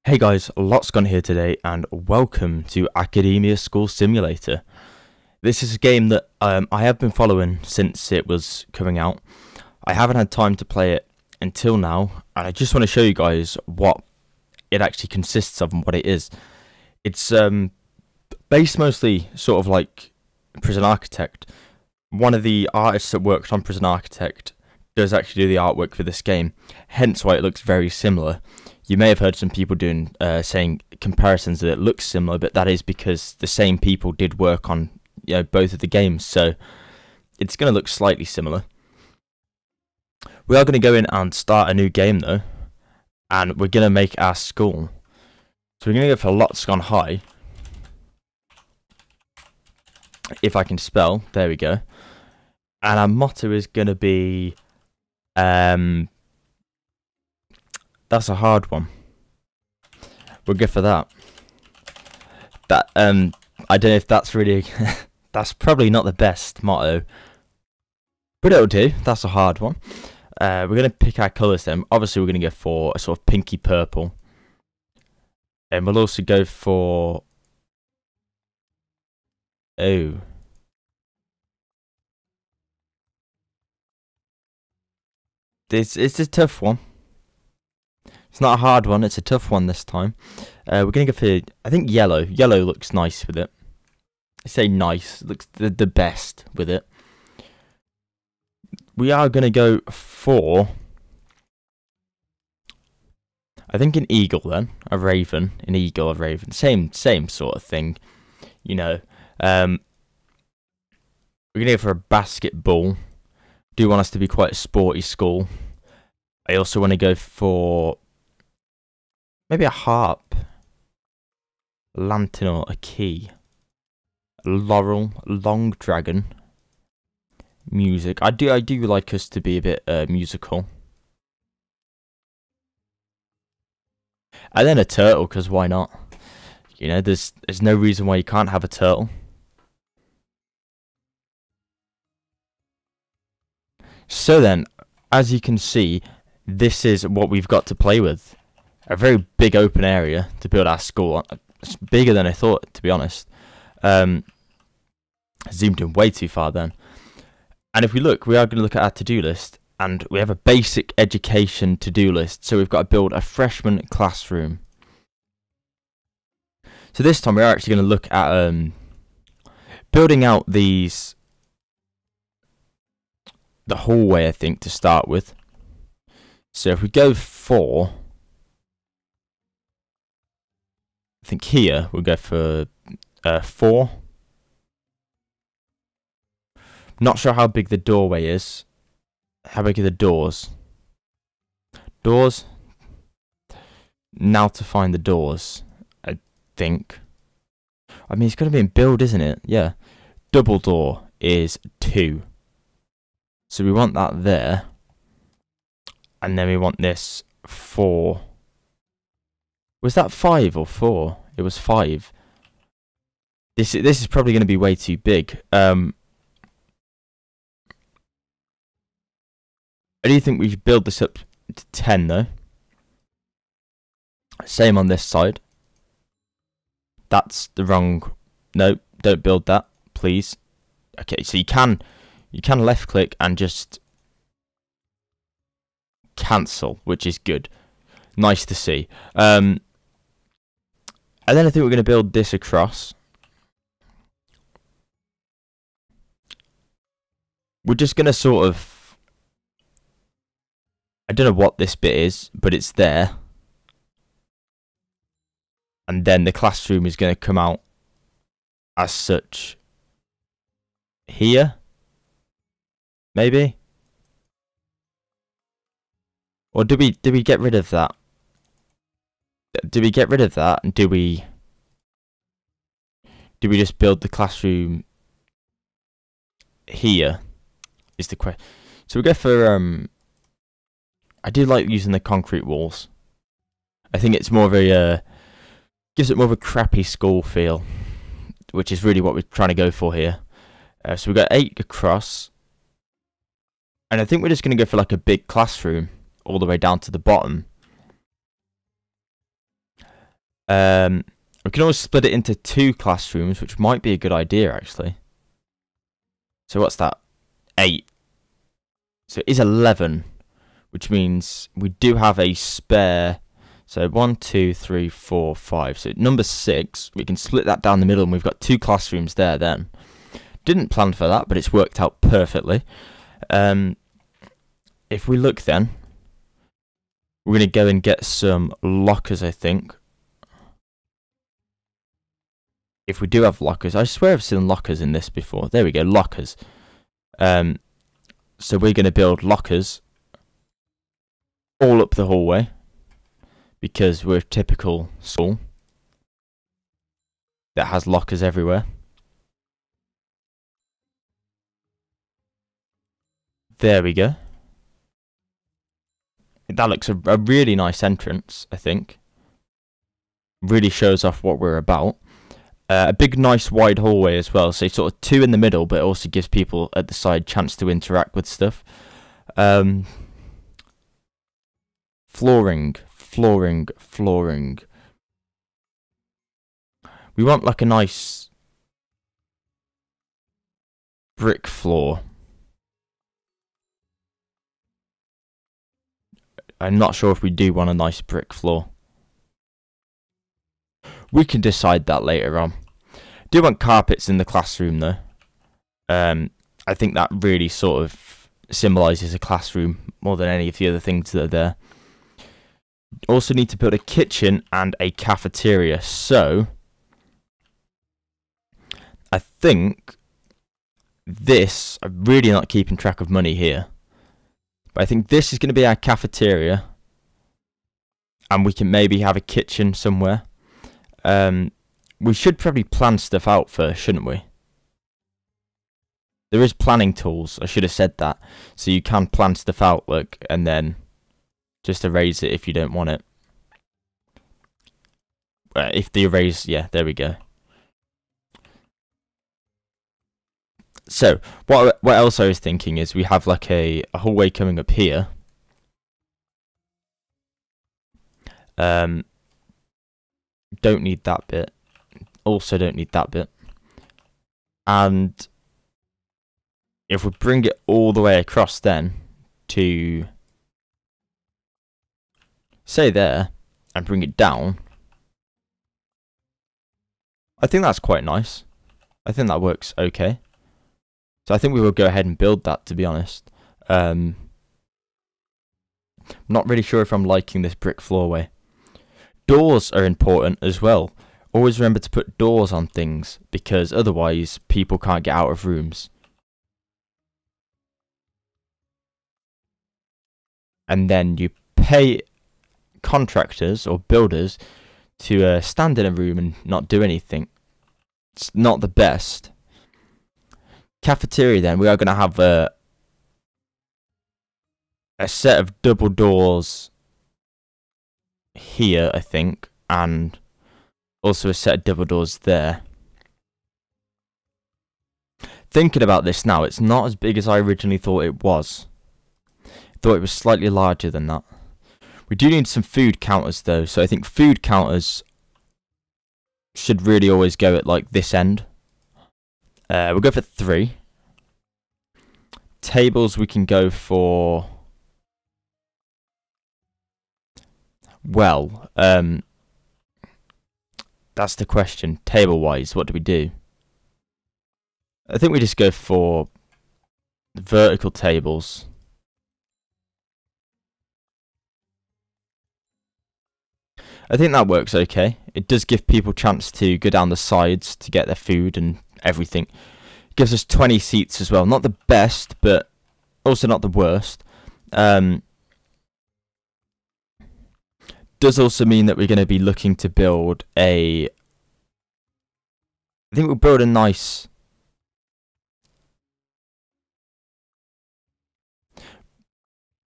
Hey guys, Lotsgon here today and welcome to Academia School Simulator. This is a game that I have been following since it was coming out. I haven't had time to play it until now, and I just want to show you guys what it actually consists of and what it is. It's based mostly sort of like Prison Architect. One of the artists that worked on Prison Architect does actually do the artwork for this game, hence why it looks very similar. You may have heard some people doing saying comparisons that it looks similar, but that is because the same people did work on both of the games, so it's going to look slightly similar. We are going to go in and start a new game though, and we're going to make our school. So we're going to go for Lotsgon High. If I can spell, there we go. And our motto is going to be that's a hard one. We'll go for that. I don't know if that's really that's probably not the best motto, but it'll do. That's a hard one. We're gonna pick our colours then. Obviously, we're gonna go for a sort of pinky purple, and we'll also go for it's a tough one. It's not a hard one, it's a tough one this time. We're going to go for, I think, yellow. Yellow looks nice with it. I say nice, looks the best with it. We are going to go for, I think, an eagle then. A raven. An eagle, a raven. Same sort of thing. You know. We're going to go for a basketball. Do want us to be quite a sporty school. I also want to go for maybe a harp, a lantern, or a key, a laurel, a long dragon, music. I do like us to be a bit musical, and then a turtle, because why not? You know, there's no reason why you can't have a turtle. So then, as you can see, this is what we've got to play with. A very big open area to build our school on. It's bigger than I thought, to be honest. Zoomed in way too far then. And if we look, we are going to look at our to-do list, and we have a basic education to-do list. So we've got to build a freshman classroom. So this time we're actually going to look at building out the hallway, I think, to start with. So if we go for, I think here we'll go for 4. Not sure how big the doorway is. How big are the doors? Doors. Now to find the doors, I think. I mean, it's going to be in build, isn't it? Yeah. Double door is 2. So we want that there. And then we want this 4. Was that 5 or 4? It was 5. This is probably going to be way too big. I do think we should build this up to 10 though. Same on this side. That's the wrong. No, don't build that, please. Okay, so you can left click and just cancel, which is good. Nice to see. And then I think we're going to build this across. We're just going to sort of, I don't know what this bit is, but it's there. And then the classroom is going to come out as such here. Maybe? Or do we get rid of that? Do we get rid of that, and do we just build the classroom here? Is the question. So we go for I do like using the concrete walls. I think it's more of a gives it more of a crappy school feel, which is really what we're trying to go for here. So we've got 8 across, and I think we're just going to go for like a big classroom all the way down to the bottom. We can always split it into 2 classrooms, which might be a good idea, actually. So what's that? 8. So it is 11, which means we do have a spare. So 1, 2, 3, 4, 5. So number 6, we can split that down the middle, and we've got 2 classrooms there then. Didn't plan for that, but it's worked out perfectly. If we look then, we're going to go and get some lockers, I think. If we do have lockers, I swear I've seen lockers in this before. There we go, lockers. So we're going to build lockers all up the hallway, because we're a typical school that has lockers everywhere. There we go. That looks a really nice entrance, I think. Really shows off what we're about. A big, nice, wide hallway as well. So sort of 2 in the middle, but it also gives people at the side chance to interact with stuff. Flooring. We want like a nice brick floor. I'm not sure if we do want a nice brick floor. We can decide that later on. Do want carpets in the classroom though. I think that really sort of symbolises a classroom more than any of the other things that are there. Also need to build a kitchen and a cafeteria. So I think this, I'm really not keeping track of money here, but I think this is going to be our cafeteria, and we can maybe have a kitchen somewhere. We should probably plan stuff out first, shouldn't we? There is planning tools, I should have said that. So you can plan stuff out, look, and then just erase it if you don't want it. If the erase, yeah, there we go. So, what else I was thinking is we have like a hallway coming up here. Don't need that bit. Also don't need that bit. And if we bring it all the way across then to, say there, and bring it down, I think that's quite nice. I think that works okay. So I think we will go ahead and build that, to be honest. Not really sure if I'm liking this brick floorway. Doors are important as well. Always remember to put doors on things, because otherwise people can't get out of rooms. And then you pay contractors or builders to stand in a room and not do anything. It's not the best. Cafeteria then, we are going to have a set of double doors here, I think, and also a set of double doors there. Thinking about this now, it's not as big as I originally thought it was. I thought it was slightly larger than that. We do need some food counters though, so I think food counters should really always go at like this end. We'll go for 3. Tables we can go for, well, that's the question. Table wise, what do we do? I think we just go for vertical tables. I think that works okay. It does give people a chance to go down the sides to get their food and everything. It gives us 20 seats as well. Not the best, but also not the worst. Does also mean that we're going to be looking to build a... I think we'll build a nice...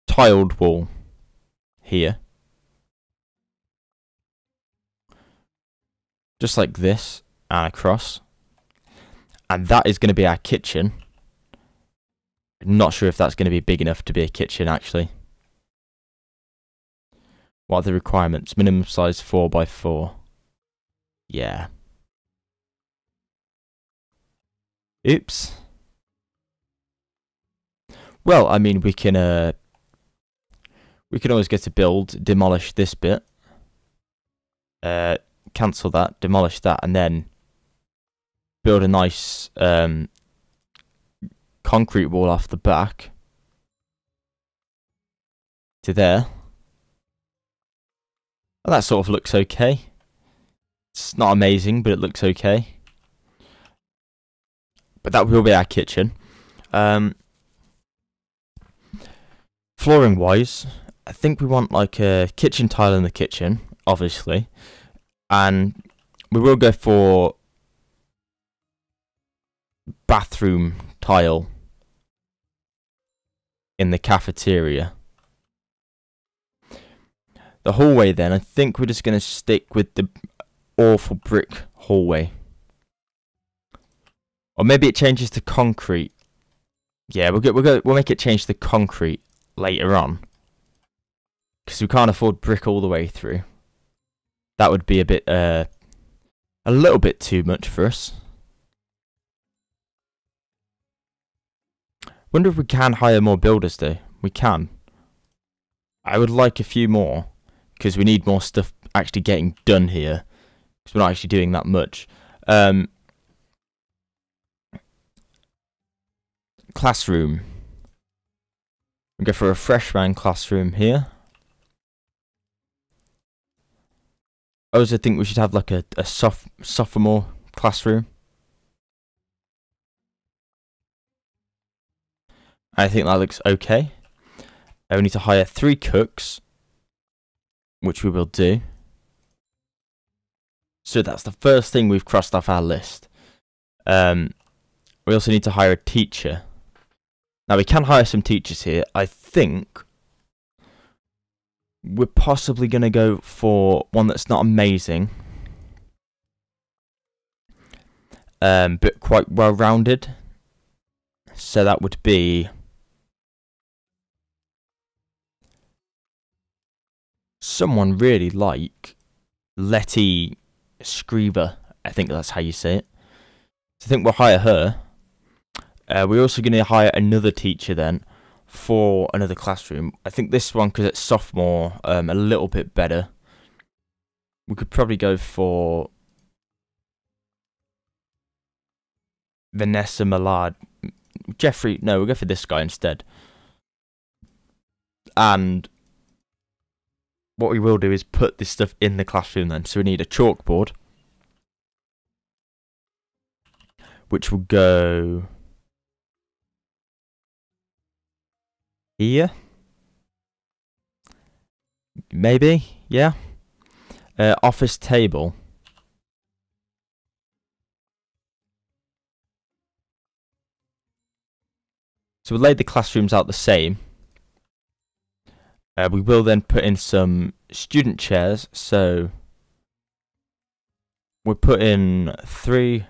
tiled wall here. Just like this, and across. And that is going to be our kitchen. I'm not sure if that's going to be big enough to be a kitchen, actually. What are the requirements? Minimum size 4x4. Yeah. Oops. Well, I mean, we can always get to build, demolish this bit, cancel that, demolish that, and then build a nice concrete wall off the back to there. And that sort of looks okay. It's not amazing, but it looks okay. But that will be our kitchen. Flooring wise, I think we want like a kitchen tile in the kitchen, obviously. And we will go for bathroom tile in the cafeteria. The hallway then, I think we're just going to stick with the awful brick hallway. Or maybe it changes to concrete. Yeah, we'll make it change to concrete later on. Because we can't afford brick all the way through. That would be a little bit too much for us. Wonder if we can hire more builders though. We can. I would like a few more. Because we need more stuff actually getting done here. Because we're not actually doing that much. Classroom. We go for a freshman classroom here. I also think we should have like a sophomore classroom. I think that looks okay. We need to hire 3 cooks, which we will do. So that's the first thing we've crossed off our list. We also need to hire a teacher. Now we can hire some teachers here. I think we're possibly going to go for one that's not amazing, but quite well rounded. So that would be someone really like Letty Screever. I think that's how you say it. So I think we'll hire her. We're also going to hire another teacher then for another classroom. I think this one, because it's sophomore, a little bit better. We could probably go for Vanessa Millard. Jeffrey, no, we'll go for this guy instead. And what we will do is put this stuff in the classroom then. So we need a chalkboard, which will go here. Maybe, yeah. Office table. So we'll lay the classrooms out the same. We will then put in some student chairs. So we'll put in 3,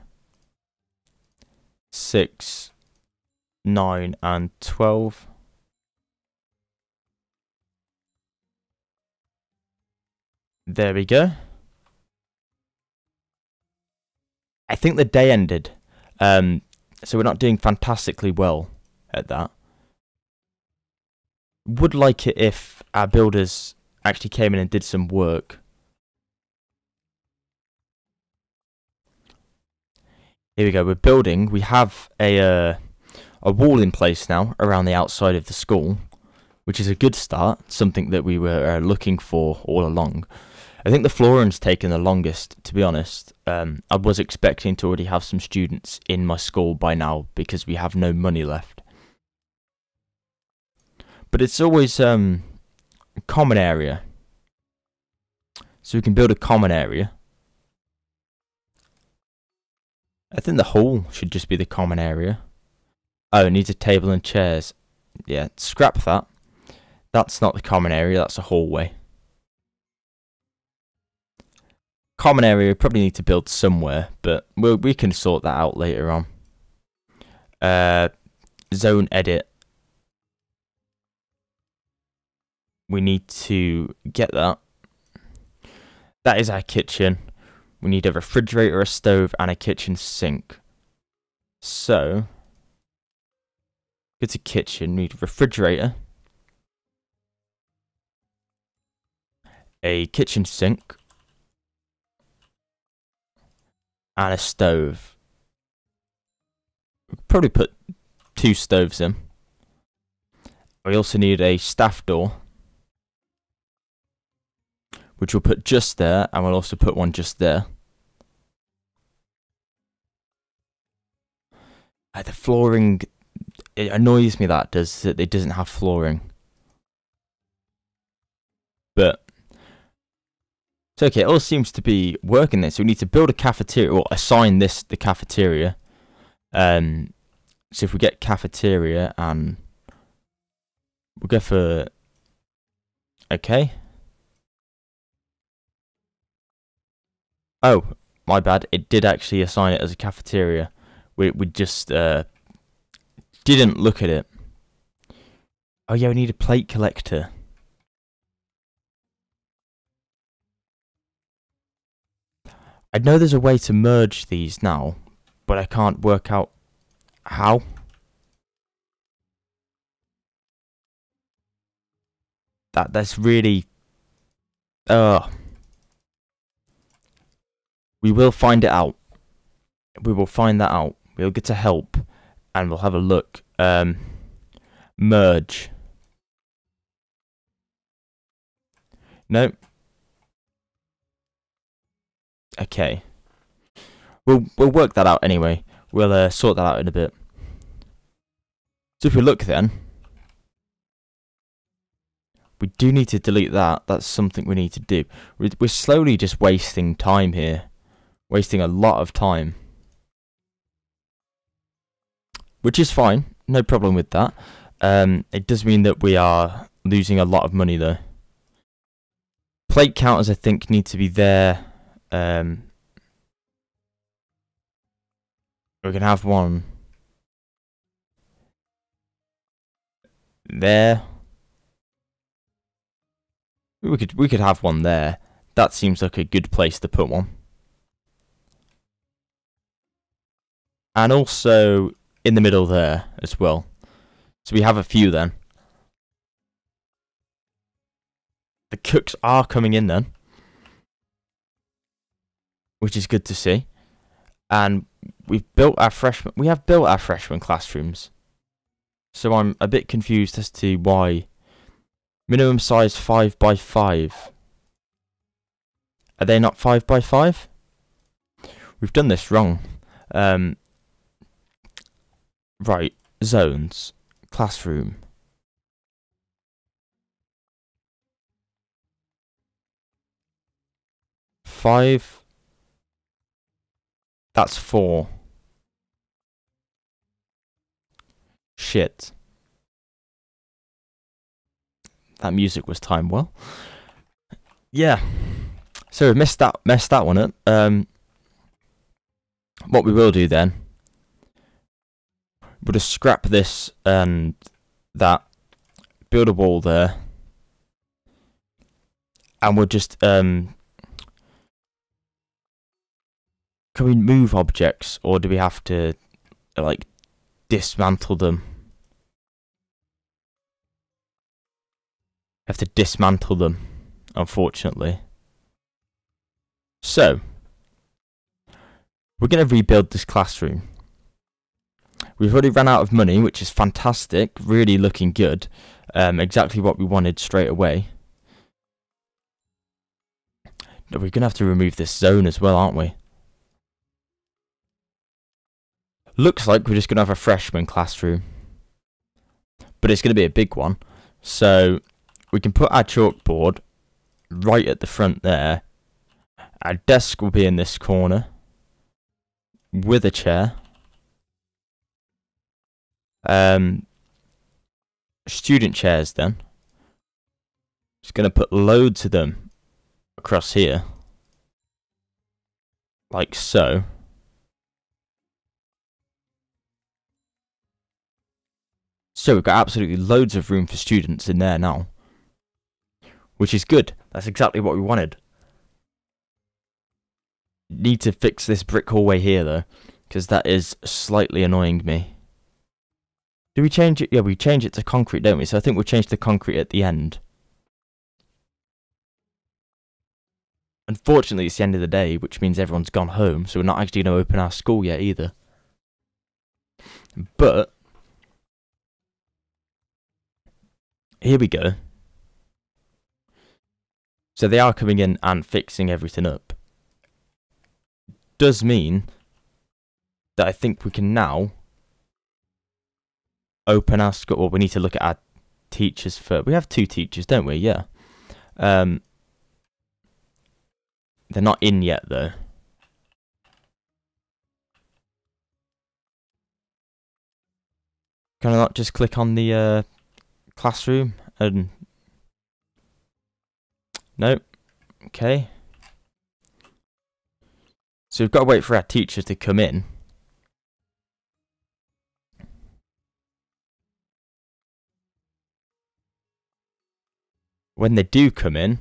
6, 9, and 12. There we go. I think the day ended. So we're not doing fantastically well at that. Would like it if our builders actually came in and did some work. Here we go, we're building. We have a wall in place now around the outside of the school, which is a good start, something that we were looking for all along. I think the flooring's taken the longest, to be honest. I was expecting to already have some students in my school by now because we have no money left. But it's always a common area. So we can build a common area. I think the hall should just be the common area. Oh, it needs a table and chairs. Yeah, scrap that. That's not the common area, that's a hallway. Common area we probably need to build somewhere, but we can sort that out later on. Zone edit. We need to get that. That is our kitchen. we need a refrigerator, a stove, and a kitchen sink. So, go to kitchen, we need a refrigerator, a kitchen sink, and a stove. We could probably put 2 stoves in. We also need a staff door, which we'll put just there, and we'll also put one just there. The flooring, it annoys me that it doesn't have flooring. But it's okay, it all seems to be working there. So we need to build a cafeteria, or assign this the cafeteria. So if we get cafeteria, and we'll go for, okay. Oh, my bad. It did actually assign it as a cafeteria. We just didn't look at it. Oh yeah, we need a plate collector. I know there's a way to merge these now, but I can't work out how. That's really... We will find it out. We will find that out. We'll get to help, and we'll have a look. Merge. No. Okay. We'll work that out anyway. We'll sort that out in a bit. So if we look then, we do need to delete that. That's something we need to do. We're slowly just wasting time here. Wasting a lot of time. Which is fine. No problem with that. It does mean that we are losing a lot of money though. Plate counters I think need to be there. We can have one there. We could have one there. That seems like a good place to put one. And also in the middle there as well. So we have a few then. The cooks are coming in then, which is good to see. And we have built our freshman classrooms. So I'm a bit confused as to why minimum size 5x5. Are they not 5x5? We've done this wrong. Right, zones, classroom. Five. That's 4. Shit. That music was timed well. Yeah. So we messed that one up. What we will do then, we'll just scrap this and that, build a wall there, and we'll just can we move objects, or do we have to like dismantle them? Have to dismantle them, unfortunately. So we're going to rebuild this classroom. We've already run out of money, which is fantastic, really looking good. Exactly what we wanted straight away. We're going to have to remove this zone as well, aren't we? Looks like we're just going to have a freshman classroom. But it's going to be a big one. So we can put our chalkboard right at the front there. Our desk will be in this corner with a chair. Student chairs then. Just going to put loads of them across here. Like so. So we've got absolutely loads of room for students in there now. Which is good. That's exactly what we wanted. Need to fix this brick hallway here though, because that is slightly annoying me. Do we change it? Yeah, we change it to concrete, don't we? So I think we'll change the concrete at the end. Unfortunately, it's the end of the day, which means everyone's gone home, so we're not actually going to open our school yet either. But here we go. So they are coming in and fixing everything up. Does mean that I think we can now open our school. Well, we need to look at our teachers first. We have 2 teachers, don't we? Yeah. They're not in yet though. Can I not just click on the classroom and... Nope. Okay. So we've got to wait for our teachers to come in. When they do come in,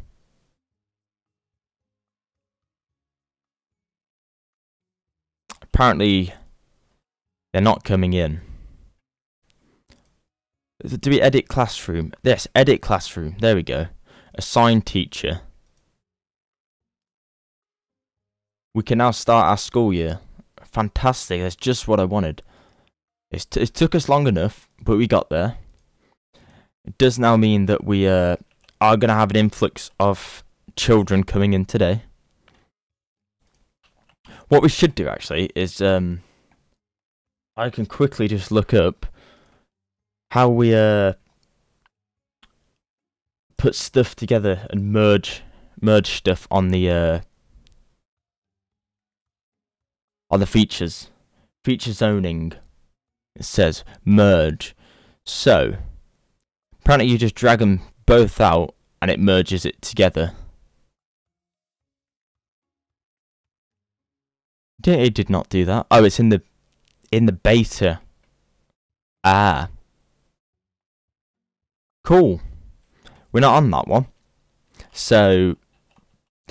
apparently they're not coming in. Do we edit classroom? Yes, edit classroom. There we go. Assign teacher. We can now start our school year. Fantastic. That's just what I wanted. It took us long enough, but we got there. It does now mean that we are going to have an influx of children coming in today. What we should do actually is I can quickly just look up how we put stuff together and merge stuff on the features zoning. It says merge. So apparently you just drag them both out and it merges it together. It did not do that. Oh, it's in the beta. Ah. Cool. We're not on that one. So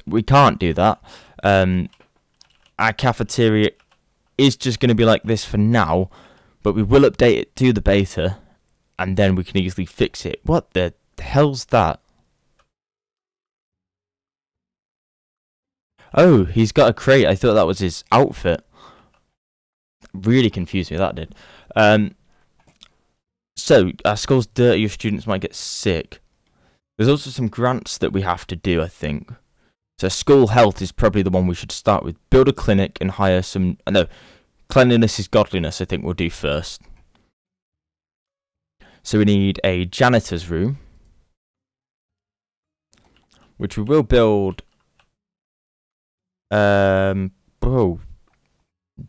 we can't do that. Our cafeteria is just going to be like this for now, but we will update it to the beta and then we can easily fix it. What the hell's that? Oh, he's got a crate. I thought that was his outfit. Really confused me, that did. So, our school's dirty, your students might get sick. There's also some grants that we have to do, I think. So, school health is probably the one we should start with. Build a clinic and hire some... No, cleanliness is godliness, I think we'll do first. So, we need a janitor's room, which we will build...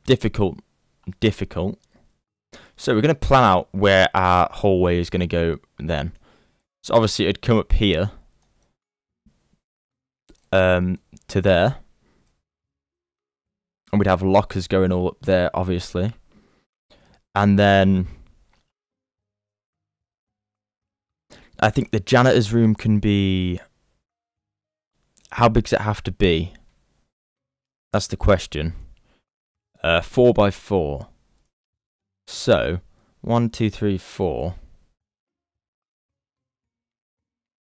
difficult. So we're going to plan out where our hallway is going to go then. So obviously it'd come up here to there, and we'd have lockers going all up there obviously, and then I think the janitor's room can be... How big does it have to be? That's the question. 4 by 4. So 1, 2, 3, 4.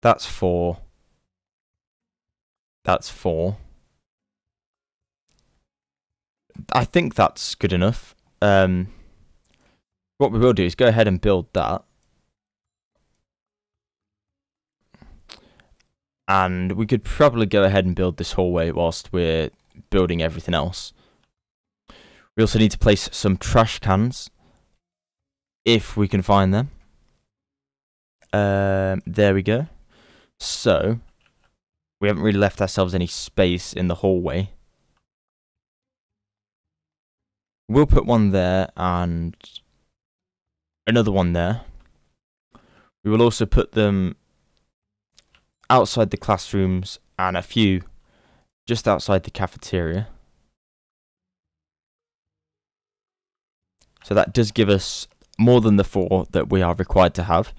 That's 4. That's 4. I think that's good enough. What we will do is go ahead and build that. And we could probably go ahead and build this hallway whilst we're building everything else. We also need to place some trash cans, if we can find them. There we go. So, we haven't really left ourselves any space in the hallway. We'll put one there and another one there. We will also put them outside the classrooms and a few just outside the cafeteria. So that does give us more than the 4 that we are required to have.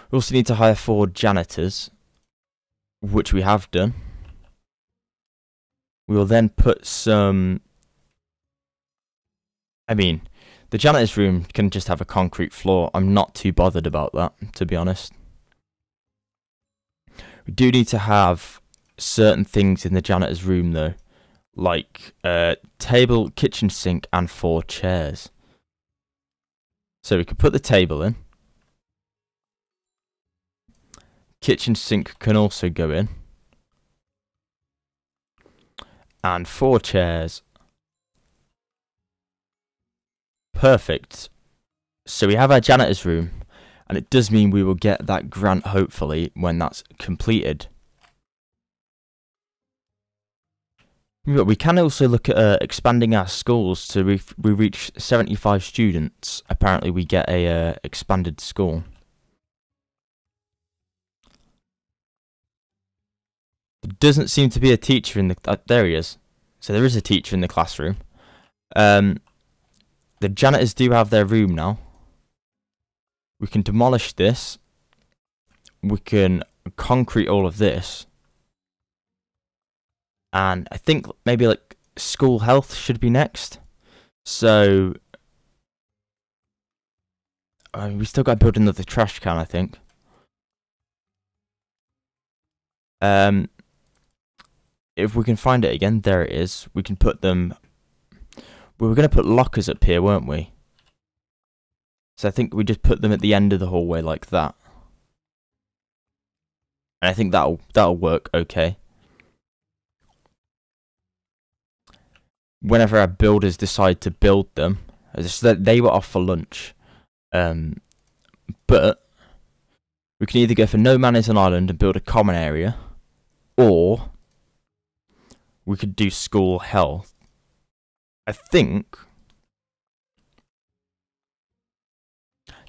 We also need to hire 4 janitors, which we have done. We will then put some... I mean, the janitor's room can just have a concrete floor. I'm not too bothered about that, to be honest. We do need to have certain things in the janitor's room, though. Like table, kitchen sink, and 4 chairs. So we could put the table in. Kitchen sink can also go in. And 4 chairs. Perfect. So we have our janitor's room. And it does mean we will get that grant, hopefully, when that's completed. But we can also look at expanding our schools to we reach 75 students. Apparently we get a expanded school. There doesn't seem to be a teacher in the... there he is. So there is a teacher in the classroom. The janitors do have their room now. We can demolish this. We can concrete all of this. And I think maybe like school health should be next. So we still got to build another trash can, I think. If we can find it again, there it is. We can put them... We were going to put lockers up here, weren't we? So I think we just put them at the end of the hallway like that. And I think that'll work okay. Whenever our builders decide to build them, they were off for lunch. But we can either go for No Man is an Island and build a common area, or we could do school health. I think...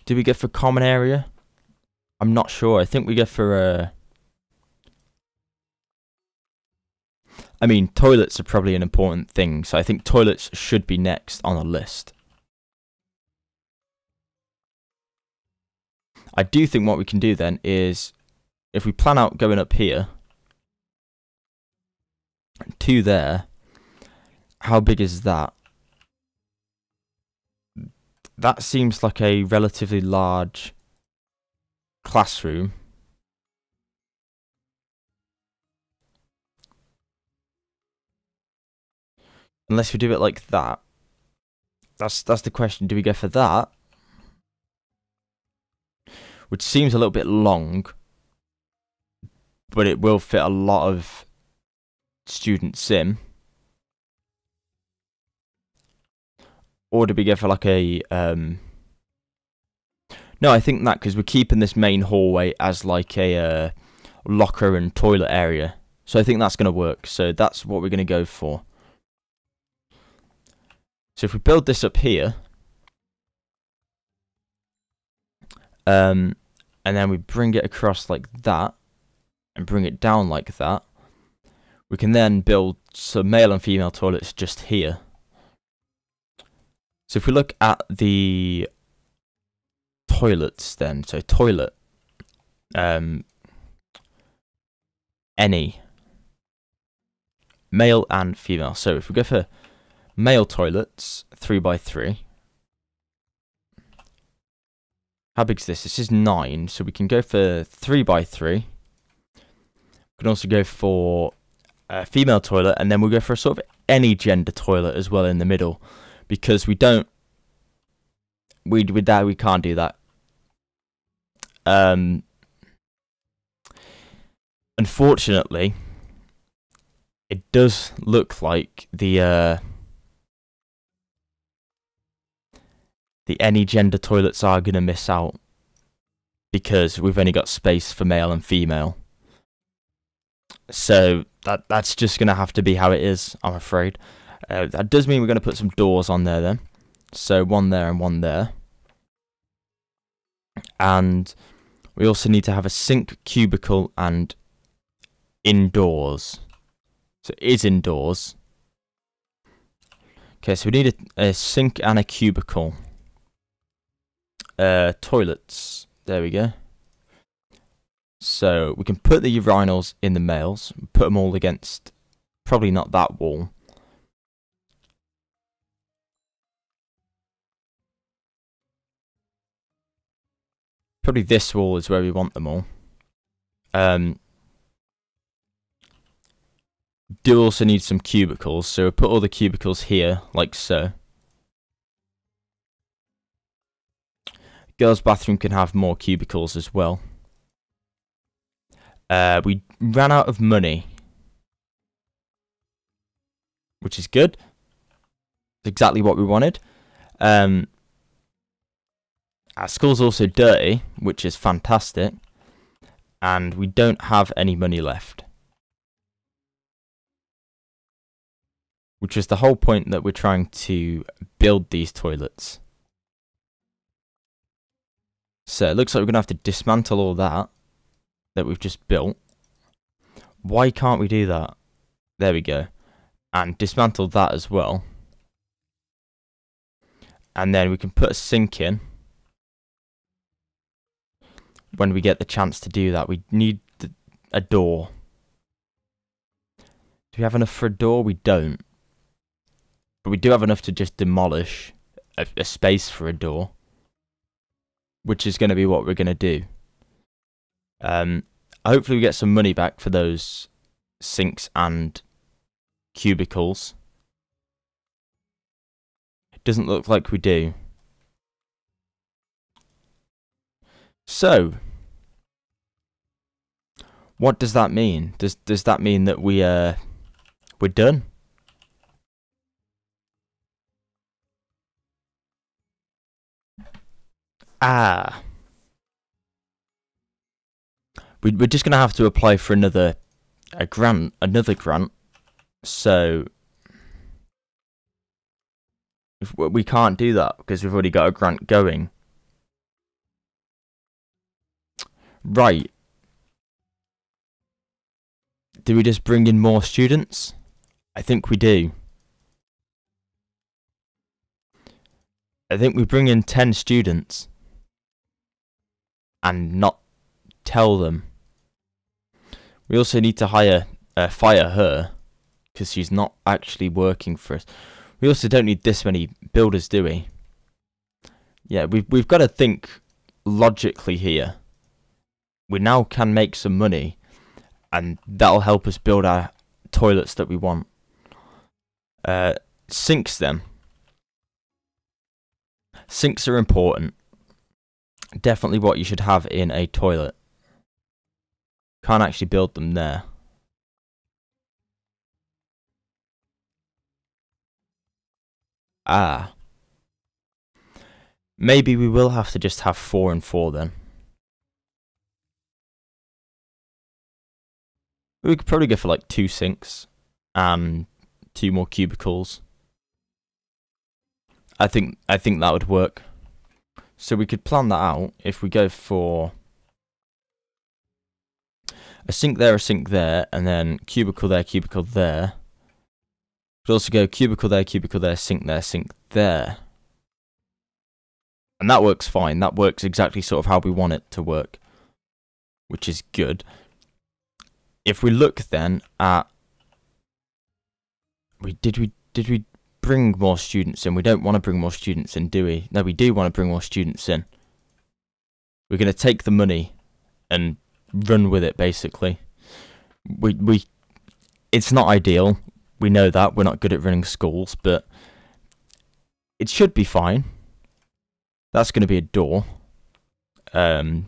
Do we go for common area? I'm not sure. I think we go for... I mean, toilets are probably an important thing, so I think toilets should be next on the list. I do think what we can do then is, if we plan out going up here, to there, how big is that? That seems like a relatively large classroom. Unless we do it like that. That's the question. Do we go for that? Which seems a little bit long. But it will fit a lot of students in. Or do we go for like a... No, I think that because we're keeping this main hallway as like a locker and toilet area. So I think that's going to work. So that's what we're going to go for. So if we build this up here, and then we bring it across like that, and bring it down like that, we can then build some male and female toilets just here. So if we look at the toilets then, so toilet, any, male and female. So if we go for male toilets, 3x3. How big is this? This is 9, so we can go for 3x3. We can also go for a female toilet, and then we'll go for a sort of any gender toilet as well in the middle, because we don't. With that, we can't do that. Unfortunately, it does look like the any gender toilets are going to miss out because we've only got space for male and female. So that's just going to have to be how it is, I'm afraid. That does mean we're going to put some doors on there then. So one there and one there. And we also need to have a sink, cubicle, and indoors. So it is indoors. Okay, so we need a sink and a cubicle. Toilets. There we go. So we can put the urinals in the males, put them all against Probably not that wall. Probably this wall is where we want them all. Do also need some cubicles, so we'll put all the cubicles here, like so. Girls' bathroom can have more cubicles as well. We ran out of money, which is good. It's exactly what we wanted. Our school's also dirty, which is fantastic. And we don't have any money left. Which is the whole point that we're trying to build these toilets. So it looks like we're going to have to dismantle all that we've just built. Why can't we do that? There we go. And dismantle that as well. And then we can put a sink in. When we get the chance to do that, we need a door. Do we have enough for a door? We don't. But we do have enough to just demolish a space for a door. Which is going to be what we're going to do. Hopefully we get some money back for those sinks and cubicles. It doesn't look like we do. So, what does that mean? Does that mean that we're done? We're just gonna have to apply for another grant. So we can't do that because we've already got a grant going. Right. Do we just bring in more students? I think we do. I think we bring in 10 students and not tell them. We also need to fire her because she's not actually working for us. We also don't need this many builders, do we? Yeah, we've got to think logically here. We now can make some money, and that'll help us build our toilets that we want. Sinks then. Sinks are important. Definitely what you should have in a toilet. Can't actually build them there. Maybe we will have to just have 4 and 4 then. We could probably go for like 2 sinks and 2 more cubicles. I think that would work. So we could plan that out if we go for a sink there, and then cubicle there. We'd also go cubicle there, sink there. And that works fine. That works exactly sort of how we want it to work, which is good. If we look then at did we bring more students in? We don't want to bring more students in, do we? No, we do want to bring more students in. We're going to take the money and run with it, basically. It's not ideal. We know that. We're not good at running schools, but it should be fine. That's going to be a door. And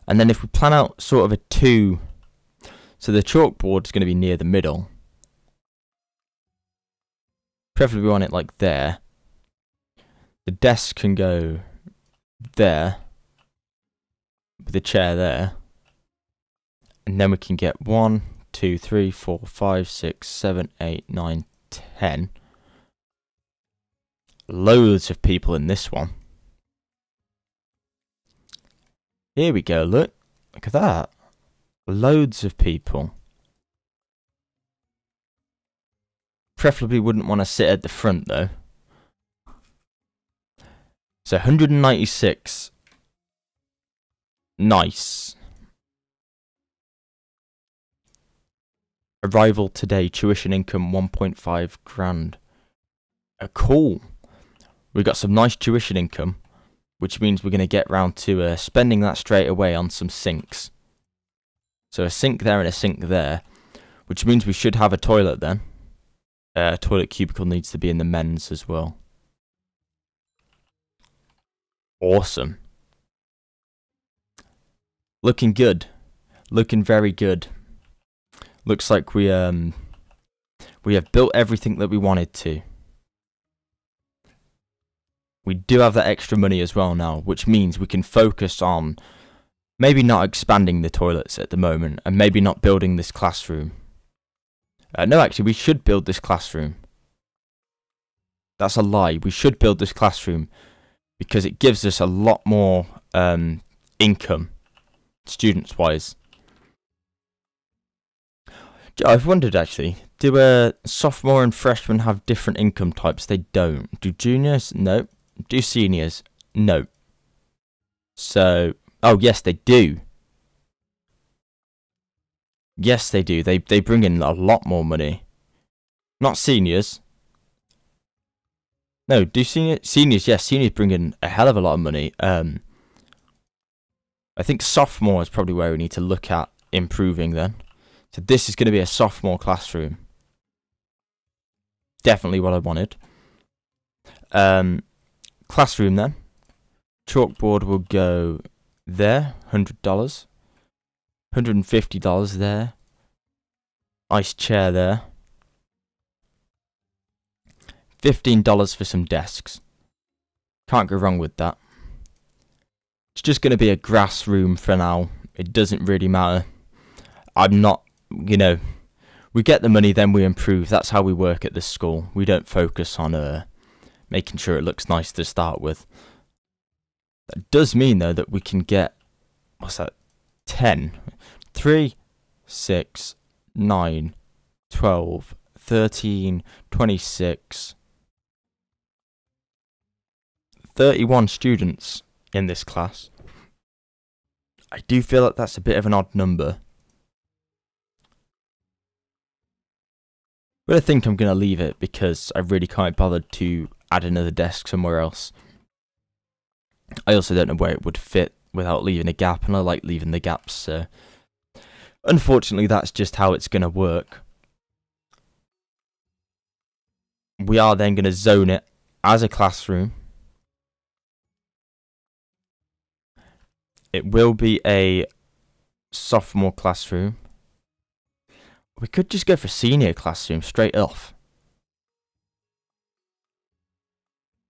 then if we plan out sort of a 2... So the chalkboard is going to be near the middle. Preferably we want it like there. The desk can go there. With the chair there. And then we can get 1, 2, 3, 4, 5, 6, 7, 8, 9, 10. Loads of people in this one. Here we go, look. Look at that. Loads of people. Preferably wouldn't want to sit at the front though. So 196. Nice. Arrival today, tuition income 1.5 grand. Cool. We got some nice tuition income, which means we're going to get round to spending that straight away on some sinks. So a sink there and a sink there, which means we should have a toilet then. A toilet cubicle needs to be in the men's as well. Awesome. Looking good. Looking very good. Looks like we have built everything that we wanted to. We do have that extra money as well now, which means we can focus on maybe not expanding the toilets at the moment, and maybe not building this classroom. No, actually, we should build this classroom. That's a lie. We should build this classroom because it gives us a lot more income, students-wise. I've wondered, actually, do sophomore and freshmen have different income types? They don't. Do juniors? No. Do seniors? No. So, oh yes, they do. Yes, they do. They bring in a lot more money. Not seniors. No, do seniors? Yes, seniors bring in a hell of a lot of money. I think sophomore is probably where we need to look at improving then. So this is going to be a sophomore classroom. Definitely what I wanted. Classroom then. Chalkboard will go there, $100. $150 there. Nice chair there. $15 for some desks. Can't go wrong with that. It's just going to be a grass room for now. It doesn't really matter. I'm not, we get the money, then we improve. That's how we work at this school. We don't focus on making sure it looks nice to start with. That does mean, though, that we can get, what's that, 10, 3, 6, 9, 12, 13, 26, 31 students in this class. I do feel like that's a bit of an odd number. But I think I'm going to leave it because I really can't bother to add another desk somewhere else. I also don't know where it would fit without leaving a gap, and I like leaving the gaps, so unfortunately that's just how it's going to work. We are then going to zone it as a classroom. It will be a sophomore classroom. We could just go for senior classroom straight off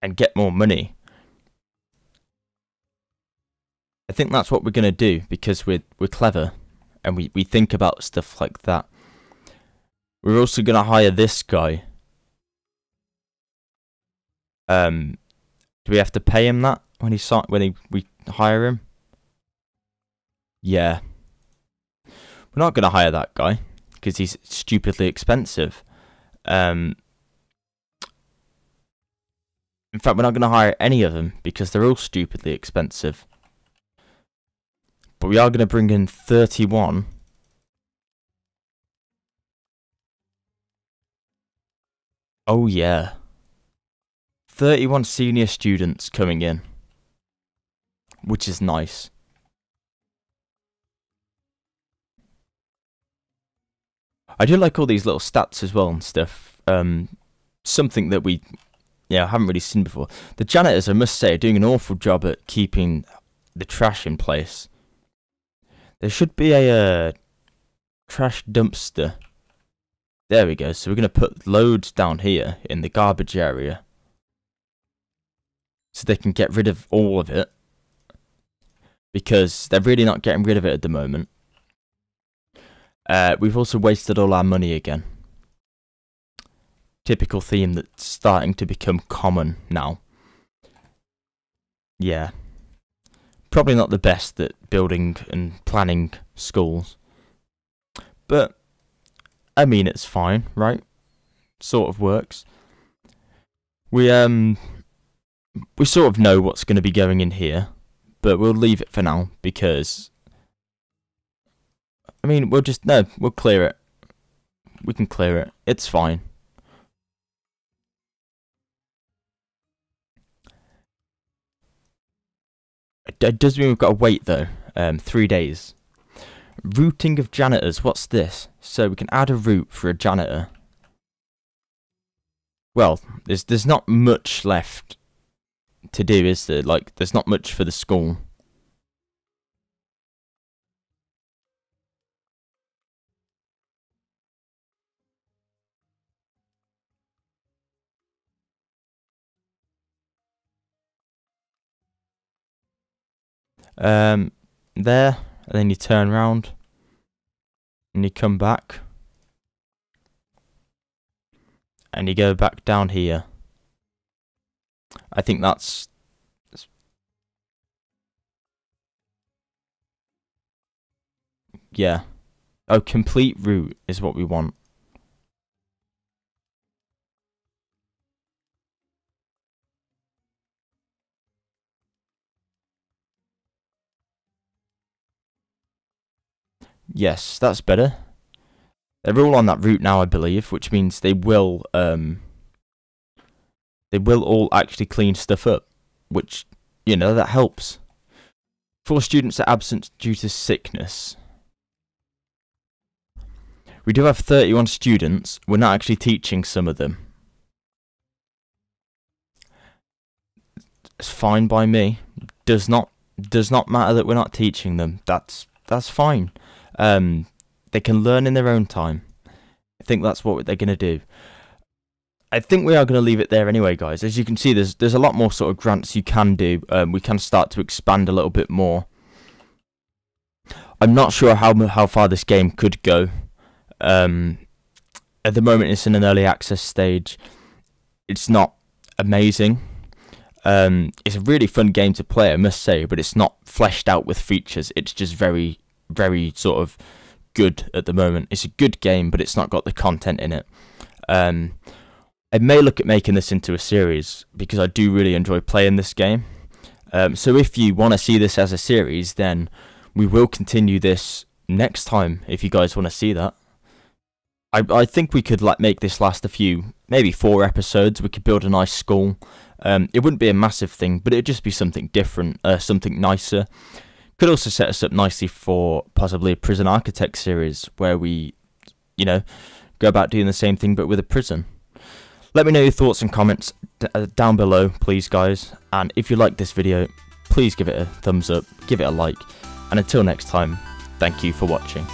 and get more money. I think that's what we're going to do because we're clever and we think about stuff like that. We're also going to hire this guy. Do we have to pay him that when we hire him? Yeah. We're not going to hire that guy because he's stupidly expensive. In fact, we're not going to hire any of them because they're all stupidly expensive. But we are going to bring in 31. Oh yeah. 31 senior students coming in, which is nice. I do like all these little stats as well and stuff. Something that we haven't really seen before. The janitors, I must say, are doing an awful job at keeping the trash in place. There should be a trash dumpster. There we go. So we're going to put loads down here in the garbage area, so they can get rid of all of it, because they're really not getting rid of it at the moment. We've also wasted all our money again. Typical theme that's starting to become common now. Yeah. Probably not the best at building and planning schools. But, I mean, it's fine, right? Sort of works. We sort of know what's going to be going in here, but we'll leave it for now because, I mean, we'll clear it. We can clear it. It's fine. It does mean we've got to wait though. 3 days. Routing of janitors. What's this? So we can add a route for a janitor. Well, there's not much left to do, is there? Like, there's not much for the school. There, and then you turn around, and you come back, and you go back down here. I think that's... yeah. Oh, complete route is what we want. Yes, that's better. They're all on that route now, I believe, which means they will all actually clean stuff up, which, you know, that helps. 4 students are absent due to sickness. We do have 31 students. We're not actually teaching some of them. It's fine by me. Does not matter that we're not teaching them. That's fine. They can learn in their own time. I think that's what they're going to do. I think we are going to leave it there anyway, guys. As you can see, there's a lot more sort of grants you can do. We can start to expand a little bit more. I'm not sure how far this game could go. At the moment, it's in an early access stage. It's not amazing. It's a really fun game to play, I must say, but it's not fleshed out with features. It's just very, very sort of good at the moment. It's a good game, but it's not got the content in it. I may look at making this into a series because I do really enjoy playing this game. So if you want to see this as a series, then we will continue this next time if you guys want to see that. I think we could make this last a few, maybe 4 episodes. We could build a nice school. It wouldn't be a massive thing, but it'd just be something different, something nicer. Could also set us up nicely for possibly a prison architect series where we, you know, go about doing the same thing but with a prison. Let me know your thoughts and comments down below, please, guys. And if you like this video, please give it a thumbs up, give it a like. And until next time, thank you for watching.